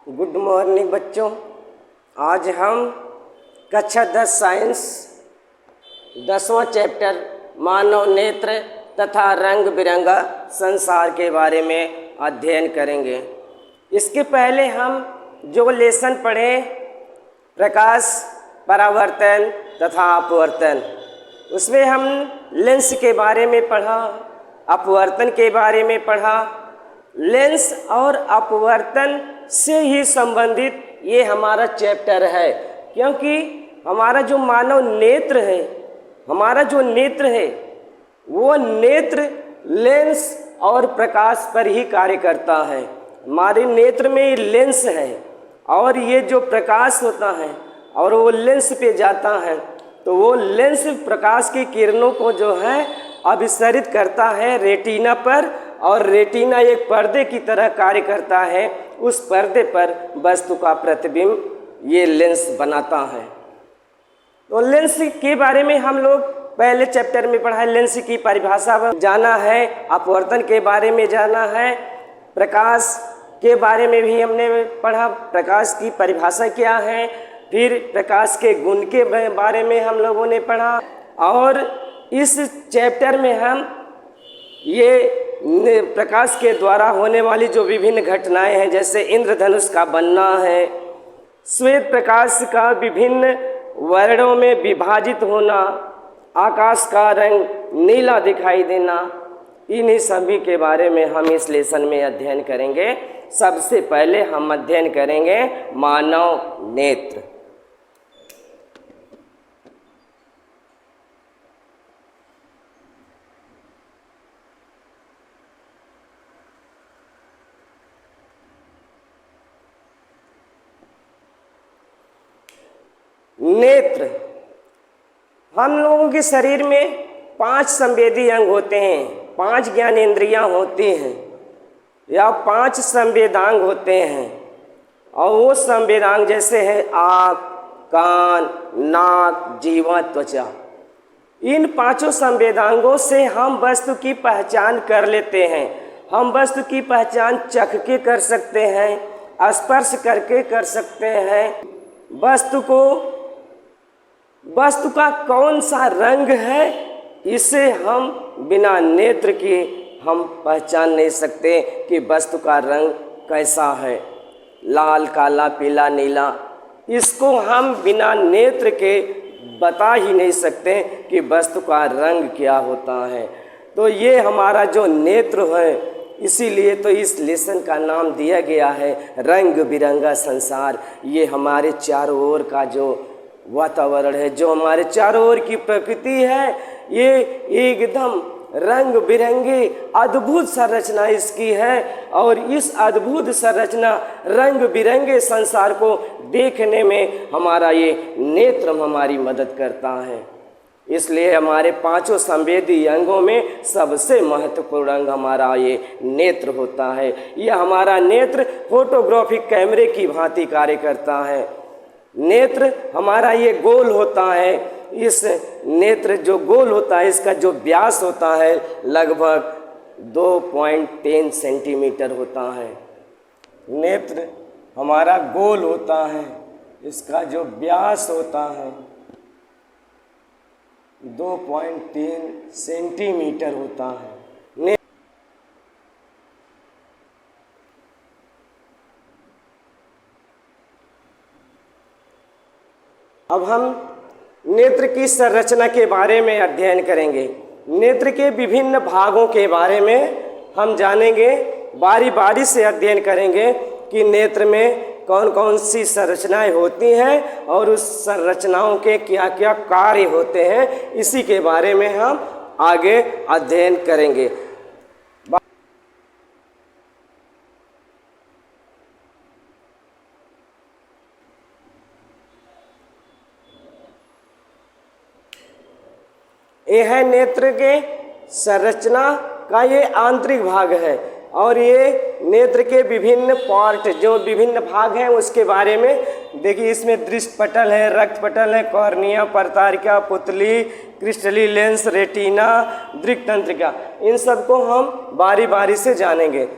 Good morning बच्चों। आज हम कक्षा 10 साइंस 10वां चैप्टर मानव नेत्र तथा रंग बिरंगा संसार के बारे में अध्ययन करेंगे। इसके पहले हम जो लेसन पढ़े प्रकाश परावर्तन तथा अपवर्तन, उसमें हम लेंस के बारे में पढ़ा, अपवर्तन के बारे में पढ़ा। लेंस और अपवर्तन से ही संबंधित ये हमारा चैप्टर है, क्योंकि हमारा जो मानव नेत्र है, हमारा जो नेत्र है वो नेत्र लेंस और प्रकाश पर ही कार्य करता है। हमारे नेत्र में लेंस है और ये जो प्रकाश होता है और वो लेंस पे जाता है, तो वो लेंस प्रकाश की किरणों को जो है अभिसरित करता है रेटिना पर, और रेटिना एक पर्दे की तरह कार्य करता है। उस पर्दे पर वस्तु का प्रतिबिंब ये लेंस बनाता है। तो लेंस के बारे में हम लोग पहले चैप्टर में पढ़ा है, लेंस की परिभाषा जाना है, अपवर्तन के बारे में जाना है, प्रकाश के बारे में भी हमने पढ़ा, प्रकाश की परिभाषा क्या है, फिर प्रकाश के गुण के बारे में हम लोगों ने पढ़ा। और इस चैप्टर में हम ये प्रकाश के द्वारा होने वाली जो विभिन्न घटनाएं हैं, जैसे इंद्रधनुष का बनना है, श्वेत प्रकाश का विभिन्न वर्णों में विभाजित होना, आकाश का रंग नीला दिखाई देना, इन्हीं सभी के बारे में हम इस लेसन में अध्ययन करेंगे। सबसे पहले हम अध्ययन करेंगे मानव नेत्र। नेत्र, हम लोगों के शरीर में 5 संवेदी अंग होते हैं, 5 ज्ञानेंद्रियां होती हैं या 5 संवेदांग होते हैं। और वो संवेदांग जैसे हैं आँख, कान, नाक, जीवा, त्वचा। इन 5 संवेदांगों से हम वस्तु की पहचान कर लेते हैं। हम वस्तु की पहचान चख के कर सकते हैं, स्पर्श करके कर सकते हैं। वस्तु का कौन सा रंग है, इसे हम बिना नेत्र के हम पहचान नहीं सकते कि वस्तु का रंग कैसा है, लाल, काला, पीला, नीला। इसको हम बिना नेत्र के बता ही नहीं सकते कि वस्तु का रंग क्या होता है। तो ये हमारा जो नेत्र है, इसीलिए तो इस लेसन का नाम दिया गया है रंग बिरंगा संसार। ये हमारे चारों ओर का जो वातावरण है, जो हमारे चारों ओर की प्रकृति है, ये एकदम रंग बिरंगी अद्भुत संरचना इसकी है। और इस अद्भुत संरचना रंग बिरंगे संसार को देखने में हमारा ये नेत्र हमारी मदद करता है। इसलिए हमारे 5 संवेदी अंगों में सबसे महत्वपूर्ण अंग हमारा ये नेत्र होता है। यह हमारा नेत्र फोटोग्राफिक कैमरे की भांति कार्य करता है। नेत्र हमारा ये गोल होता है। इस नेत्र जो गोल होता है, इसका जो व्यास होता है लगभग 2.3 सेंटीमीटर होता है। नेत्र हमारा गोल होता है, इसका जो व्यास होता है 2.3 सेंटीमीटर होता है। अब हम नेत्र की संरचना के बारे में अध्ययन करेंगे। नेत्र के विभिन्न भागों के बारे में हम जानेंगे, बारी बारी से अध्ययन करेंगे कि नेत्र में कौन कौन सी संरचनाएं होती हैं और उस संरचनाओं के क्या क्या कार्य होते हैं। इसी के बारे में हम आगे अध्ययन करेंगे। यह है नेत्र के संरचना का ये आंतरिक भाग है। और ये नेत्र के विभिन्न पार्ट, जो विभिन्न भाग हैं, उसके बारे में देखिए। इसमें दृष्टि पटल है, रक्त पटल है, कॉर्निया, परतारिका, पुतली, क्रिस्टली लेंस, रेटिना, दृक् तंत्रिका, इन सबको हम बारी बारी से जानेंगे।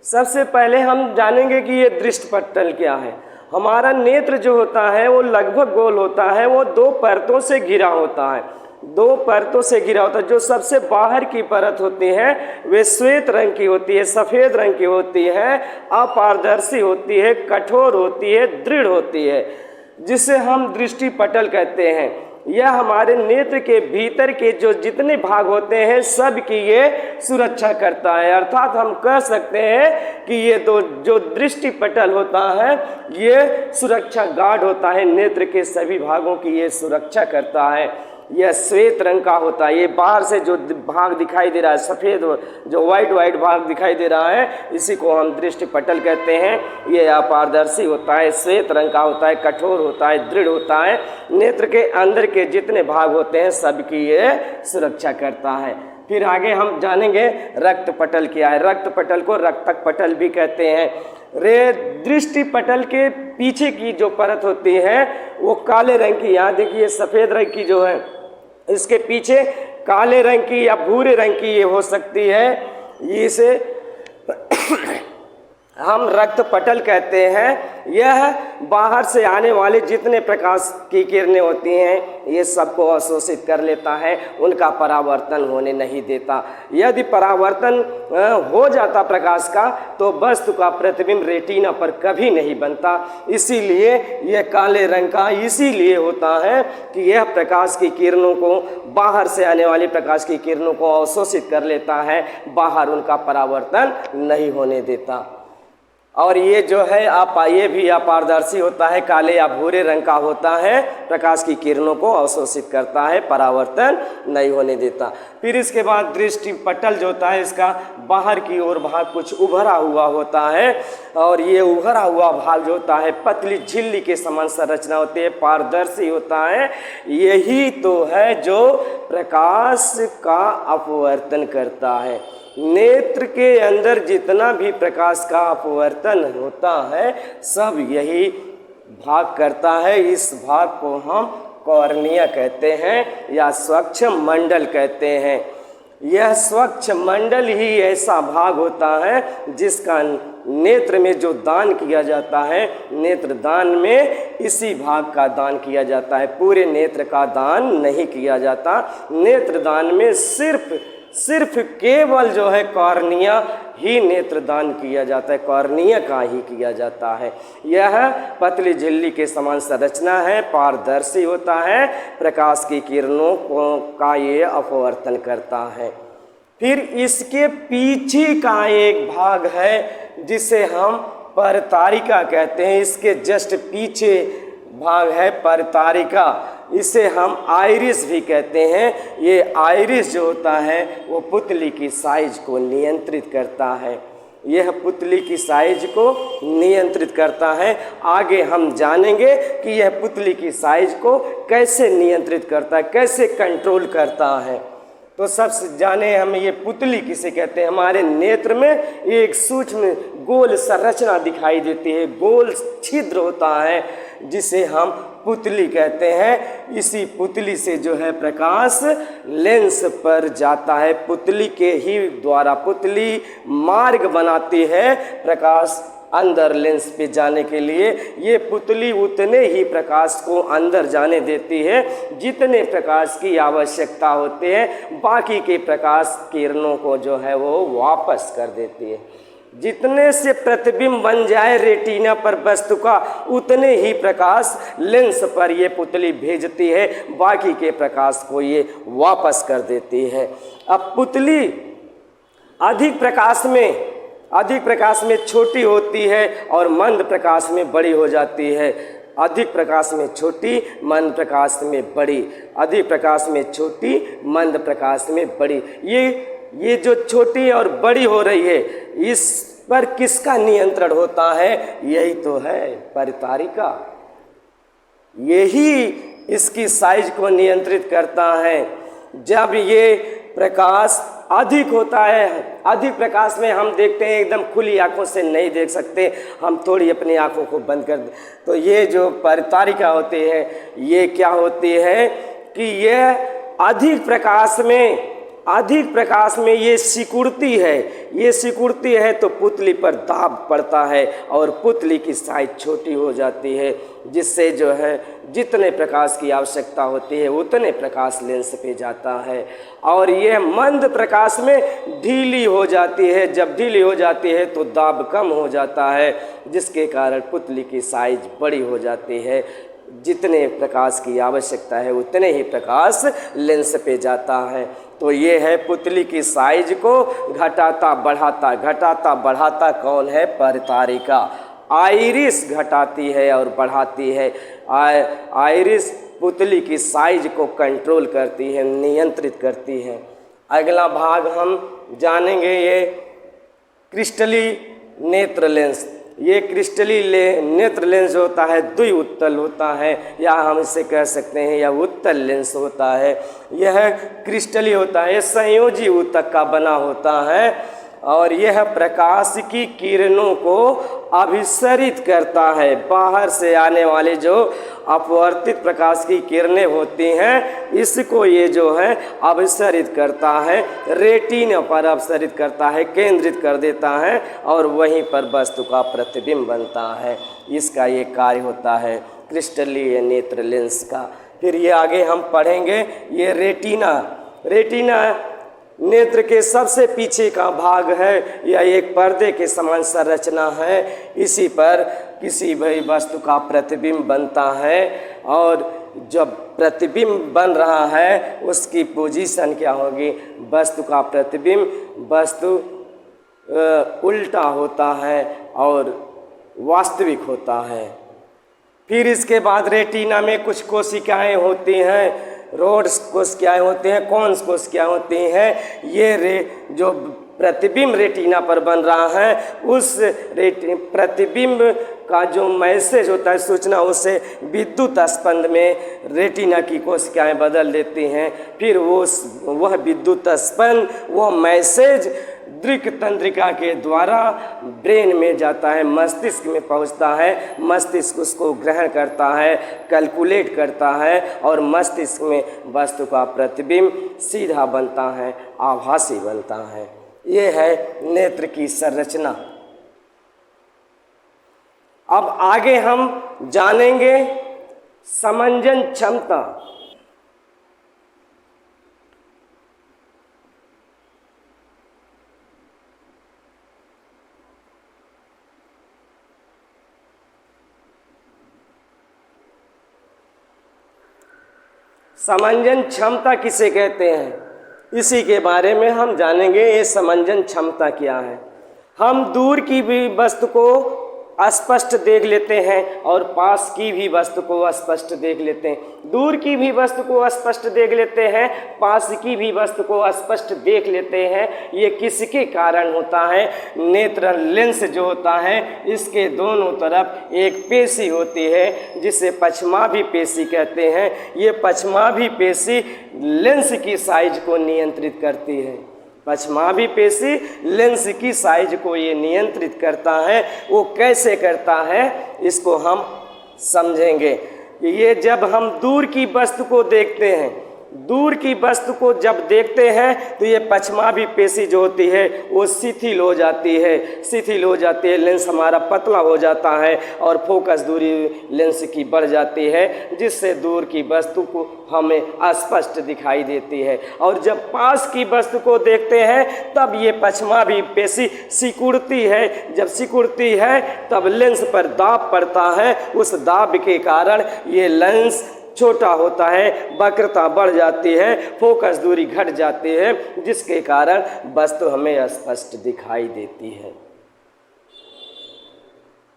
सबसे पहले हम जानेंगे कि ये दृष्टिपटल क्या है। हमारा नेत्र जो होता है वो लगभग गोल होता है, वो दो परतों से घिरा होता है, दो परतों से घिरा होता है। जो सबसे बाहर की परत होती है वे श्वेत रंग की होती है, सफ़ेद रंग की होती है, अपारदर्शी होती है, कठोर होती है, दृढ़ होती है, जिसे हम दृष्टिपटल कहते हैं। यह हमारे नेत्र के भीतर के जो जितने भाग होते हैं सब की ये सुरक्षा करता है। अर्थात हम कह सकते हैं कि ये दो जो दृष्टिपटल होता है ये सुरक्षा गार्ड होता है, नेत्र के सभी भागों की ये सुरक्षा करता है। यह श्वेत रंग का होता है। ये बाहर से जो भाग दिखाई दे रहा है, सफ़ेद जो वाइट भाग दिखाई दे रहा है, इसी को हम दृष्टिपटल कहते हैं। ये अपारदर्शी होता है, श्वेत रंग का होता है, कठोर होता है, दृढ़ होता है। नेत्र के अंदर के जितने भाग होते हैं सबकी ये सुरक्षा करता है। फिर आगे हम जानेंगे रक्तपटल क्या है। रक्तपटल को रक्तक पटल भी कहते हैं। दृष्टिपटल के पीछे की जो परत होती है वो काले रंग की, यहाँ देखिए सफ़ेद रंग की जो है, इसके पीछे काले रंग की या भूरे रंग की ये हो सकती है, इसे हम रक्तपटल कहते हैं। यह बाहर से आने वाले जितने प्रकाश की किरणें होती हैं ये सबको अवशोषित कर लेता है, उनका परावर्तन होने नहीं देता। यदि परावर्तन हो जाता प्रकाश का तो वस्तु का प्रतिबिंब रेटिना पर कभी नहीं बनता। इसीलिए यह काले रंग का इसीलिए होता है कि यह प्रकाश की किरणों को, बाहर से आने वाली प्रकाश की किरणों को अवशोषित कर लेता है, बाहर उनका परावर्तन नहीं होने देता। और ये जो है ये भी अपारदर्शी होता है, काले या भूरे रंग का होता है, प्रकाश की किरणों को अवशोषित करता है, परावर्तन नहीं होने देता। फिर इसके बाद दृष्टिपटल जो होता है इसका बाहर की ओर भाग कुछ उभरा हुआ होता है, और ये उभरा हुआ भाग जो होता है पतली झिल्ली के समान संरचना होती है, पारदर्शी होता है। यही तो है जो प्रकाश का अपवर्तन करता है। नेत्र के अंदर जितना भी प्रकाश का अपवर्तन होता है सब यही भाग करता है। इस भाग को हम कॉर्निया कहते हैं या स्वच्छ मंडल कहते हैं। यह स्वच्छ मंडल ही ऐसा भाग होता है जिसका नेत्र में जो दान किया जाता है, नेत्र दान में इसी भाग का दान किया जाता है, पूरे नेत्र का दान नहीं किया जाता। नेत्र दान में सिर्फ केवल जो है कॉर्निया ही नेत्रदान किया जाता है, कॉर्निया का ही किया जाता है। यह पतली झिल्ली के समान संरचना है, पारदर्शी होता है, प्रकाश की किरणों का ये अपवर्तन करता है। फिर इसके पीछे का एक भाग है जिसे हम परतारिका कहते हैं। इसके जस्ट पीछे भाग है परतारिका, इसे हम आइरिस भी कहते हैं। ये आइरिस जो होता है वो पुतली की साइज को नियंत्रित करता है, यह पुतली की साइज को नियंत्रित करता है। आगे हम जानेंगे कि यह पुतली की साइज को कैसे नियंत्रित करता है, कैसे कंट्रोल करता है। तो सबसे जाने हम ये पुतली किसे कहते हैं। हमारे नेत्र में एक सूक्ष्म गोल संरचना दिखाई देती है, गोल छिद्र होता है जिसे हम पुतली कहते हैं। इसी पुतली से जो है प्रकाश लेंस पर जाता है, पुतली के ही द्वारा पुतली मार्ग बनाती है प्रकाश अंदर लेंस पे जाने के लिए। ये पुतली उतने ही प्रकाश को अंदर जाने देती है जितने प्रकाश की आवश्यकता होती है, बाकी के प्रकाश किरणों को जो है वो वापस कर देती है। जितने से प्रतिबिंब बन जाए रेटिना पर वस्तु का उतने ही प्रकाश लेंस पर ये पुतली भेजती है, बाकी के प्रकाश को ये वापस कर देती है। अब पुतली अधिक प्रकाश में छोटी होती है और मंद प्रकाश में बड़ी हो जाती है। अधिक प्रकाश में छोटी, मंद प्रकाश में बड़ी, अधिक प्रकाश में छोटी, मंद प्रकाश में बड़ी। ये जो छोटी और बड़ी हो रही है इस पर किसका नियंत्रण होता है? यही तो है परतारिका, यही इसकी साइज को नियंत्रित करता है। जब ये प्रकाश अधिक होता है, अधिक प्रकाश में हम देखते हैं एकदम खुली आंखों से नहीं देख सकते, हम थोड़ी अपनी आंखों को बंद कर दें, तो ये जो परतारिका होती है ये क्या होती है कि ये अधिक प्रकाश में अधिक प्रकाश में ये सिकुड़ती है, ये सिकुड़ती है तो पुतली पर दाब पड़ता है और पुतली की साइज छोटी हो जाती है, जिससे जो है जितने प्रकाश की आवश्यकता होती है उतने प्रकाश लेंस पे जाता है। और यह मंद प्रकाश में ढीली हो जाती है, जब ढीली हो जाती है तो दाब कम हो जाता है, जिसके कारण पुतली की साइज बड़ी हो जाती है। जितने प्रकाश की आवश्यकता है उतने ही प्रकाश लेंस पे जाता है। तो ये है पुतली की साइज को घटाता बढ़ाता कौन है? परितारिका। आइरिस घटाती है और बढ़ाती है। आइरिस पुतली की साइज को कंट्रोल करती है, नियंत्रित करती है। अगला भाग हम जानेंगे ये क्रिस्टली नेत्र लेंस। ये क्रिस्टली नेत्र लेंस होता है द्विउत्तल होता है, या हम इसे कह सकते हैं यह उत्तल लेंस होता है। यह क्रिस्टली होता है, संयोजी ऊतक का बना होता है और यह प्रकाश की किरणों को अभिसरित करता है। बाहर से आने वाले जो अपवर्तित प्रकाश की किरणें होती हैं इसको ये जो है अभिसरित करता है, रेटिना पर अभिसरित करता है, केंद्रित कर देता है और वहीं पर वस्तु का प्रतिबिंब बनता है। इसका ये कार्य होता है क्रिस्टलीय नेत्र लेंस का। फिर ये आगे हम पढ़ेंगे ये रेटिना नेत्र के सबसे पीछे का भाग है, यह एक पर्दे के समान संरचना है। इसी पर किसी भी वस्तु का प्रतिबिंब बनता है और जब प्रतिबिंब बन रहा है उसकी पोजीशन क्या होगी? वस्तु का प्रतिबिंब वस्तु उल्टा होता है और वास्तविक होता है। फिर इसके बाद रेटिना में कुछ कोशिकाएं होती हैं, रोड्स कोशिकाएं होती हैं, कॉन्स कोशिकाएं होती हैं। ये जो प्रतिबिंब रेटिना पर बन रहा है उस प्रतिबिंब का जो मैसेज होता है, सूचना, उसे विद्युत स्पंद में रेटिना की कोशिकाएं बदल देती हैं। फिर वह विद्युत स्पंद, वह मैसेज दृक तंत्रिका के द्वारा ब्रेन में जाता है, मस्तिष्क में पहुंचता है। मस्तिष्क उसको ग्रहण करता है, कैलकुलेट करता है और मस्तिष्क में वस्तु का प्रतिबिंब सीधा बनता है, आभासी बनता है। ये है नेत्र की संरचना। अब आगे हम जानेंगे समंजन क्षमता। समंजन क्षमता किसे कहते हैं, इसी के बारे में हम जानेंगे। ये समंजन क्षमता क्या है? हम दूर की भी वस्तु को स्पष्ट देख लेते हैं और पास की भी वस्तु को स्पष्ट देख लेते हैं। दूर की भी वस्तु को स्पष्ट देख लेते हैं, पास की भी वस्तु को स्पष्ट देख लेते हैं। ये किसके कारण होता है? नेत्र लेंस जो होता है इसके दोनों तरफ एक पेशी होती है जिसे पछमाभी पेशी कहते हैं। ये पछमाभी पेशी लेंस की साइज को नियंत्रित करती है। पछमाभी पेशी लेंस की साइज को ये नियंत्रित करता है। वो कैसे करता है इसको हम समझेंगे। ये जब हम दूर की वस्तु को देखते हैं, दूर की वस्तु को जब देखते हैं तो ये पछमाभी पेशी जो होती है वो शिथिल हो जाती है, लेंस हमारा पतला हो जाता है और फोकस दूरी लेंस की बढ़ जाती है, जिससे दूर की वस्तु को हमें अस्पष्ट दिखाई देती है। और जब पास की वस्तु को देखते हैं तब ये पछमाभी पेशी सिकुड़ती है। जब सिकुड़ती है तब लेंस पर दाब पड़ता है। उस दाब के कारण ये लेंस छोटा होता है, वक्रता बढ़ जाती है, फोकस दूरी घट जाती है, जिसके कारण वस्तु हमें स्पष्ट दिखाई देती है।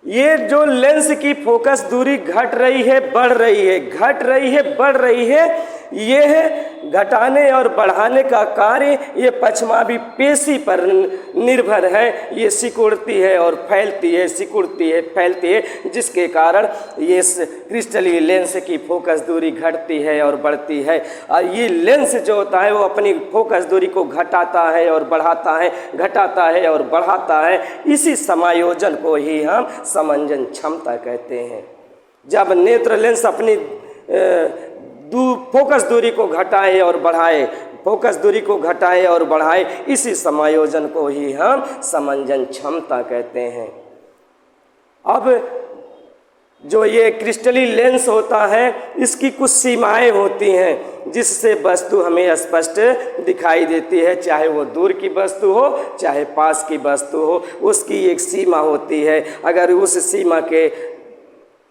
ये जो लेंस की फोकस दूरी घट रही है, बढ़ रही है, घट रही है, बढ़ रही है, ये है घटाने और बढ़ाने का कार्य ये पछमाभी पेशी पर निर्भर है। ये सिकुड़ती है और फैलती है, सिकुड़ती है, फैलती है, जिसके कारण ये क्रिस्टलीय लेंस की फोकस दूरी घटती है और बढ़ती है। और ये लेंस जो होता है वो अपनी फोकस दूरी को घटाता है और बढ़ाता है, घटाता है और बढ़ाता है। इसी समायोजन को ही हम समंजन क्षमता कहते हैं। जब नेत्र लेंस अपनी फोकस दूरी को घटाए और बढ़ाए, फोकस दूरी को घटाए और बढ़ाए, इसी समायोजन को ही हम समंजन क्षमता कहते हैं। अब जो ये क्रिस्टली लेंस होता है, इसकी कुछ सीमाएं होती हैं जिससे वस्तु हमें स्पष्ट दिखाई देती है, चाहे वो दूर की वस्तु हो चाहे पास की वस्तु हो, उसकी एक सीमा होती है। अगर उस सीमा के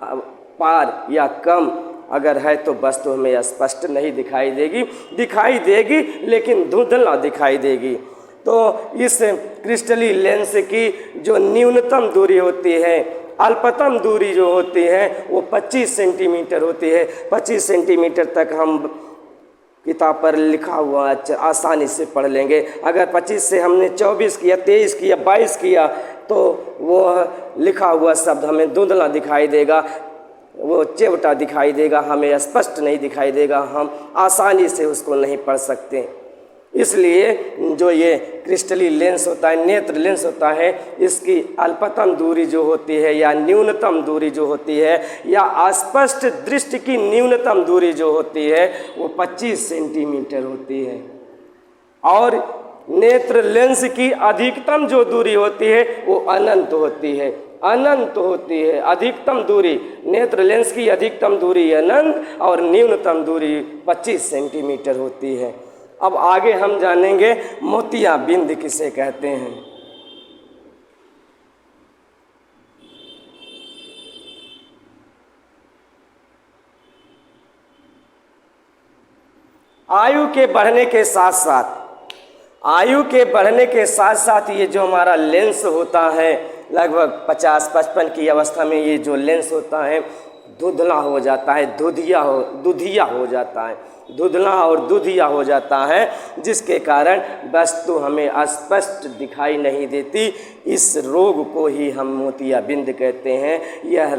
पार या कम अगर है तो वस्तु हमें स्पष्ट नहीं दिखाई देगी लेकिन धुंधला दिखाई देगी। तो इस क्रिस्टली लेंस की जो न्यूनतम दूरी होती है, अल्पतम दूरी जो होती है वो 25 सेंटीमीटर होती है। 25 सेंटीमीटर तक हम किताब पर लिखा हुआ आसानी से पढ़ लेंगे। अगर 25 से हमने 24 किया, 23 किया, 22 किया तो वो लिखा हुआ शब्द हमें धुंधला दिखाई देगा, वो चेवटा दिखाई देगा, हमें स्पष्ट नहीं दिखाई देगा, हम आसानी से उसको नहीं पढ़ सकते। इसलिए जो ये क्रिस्टली लेंस होता है, नेत्र लेंस होता है, इसकी अल्पतम दूरी जो होती है या न्यूनतम दूरी जो होती है या अस्पष्ट दृष्टि की न्यूनतम दूरी जो होती है वो 25 सेंटीमीटर होती है। और नेत्र लेंस की अधिकतम जो दूरी होती है वो अनंत होती है, अनंत होती है। अधिकतम दूरी नेत्र लेंस की अधिकतम दूरी अनंत और न्यूनतम दूरी 25 सेंटीमीटर होती है। अब आगे हम जानेंगे मोतियाबिंद किसे कहते हैं। आयु के बढ़ने के साथ साथ ये जो हमारा लेंस होता है, लगभग 50-55 की अवस्था में ये जो लेंस होता है धुंधला हो जाता है, दुधिया हो जाता है, धुंधला और दुधिया हो जाता है, जिसके कारण वस्तु हमें स्पष्ट दिखाई नहीं देती। इस रोग को ही हम मोतियाबिंद कहते हैं। यह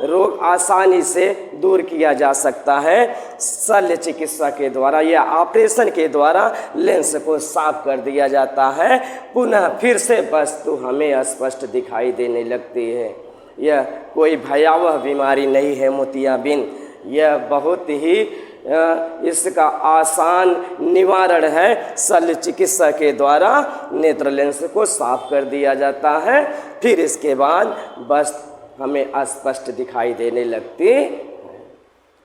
रोग आसानी से दूर किया जा सकता है शल्य चिकित्सा के द्वारा या ऑपरेशन के द्वारा लेंस को साफ कर दिया जाता है, पुनः फिर से वस्तु हमें स्पष्ट दिखाई देने लगती है। यह कोई भयावह बीमारी नहीं है मोतियाबिंद, यह बहुत ही इसका आसान निवारण है। शल्य चिकित्सा के द्वारा नेत्र लेंस को साफ कर दिया जाता है, फिर इसके बाद बस हमें स्पष्ट दिखाई देने लगती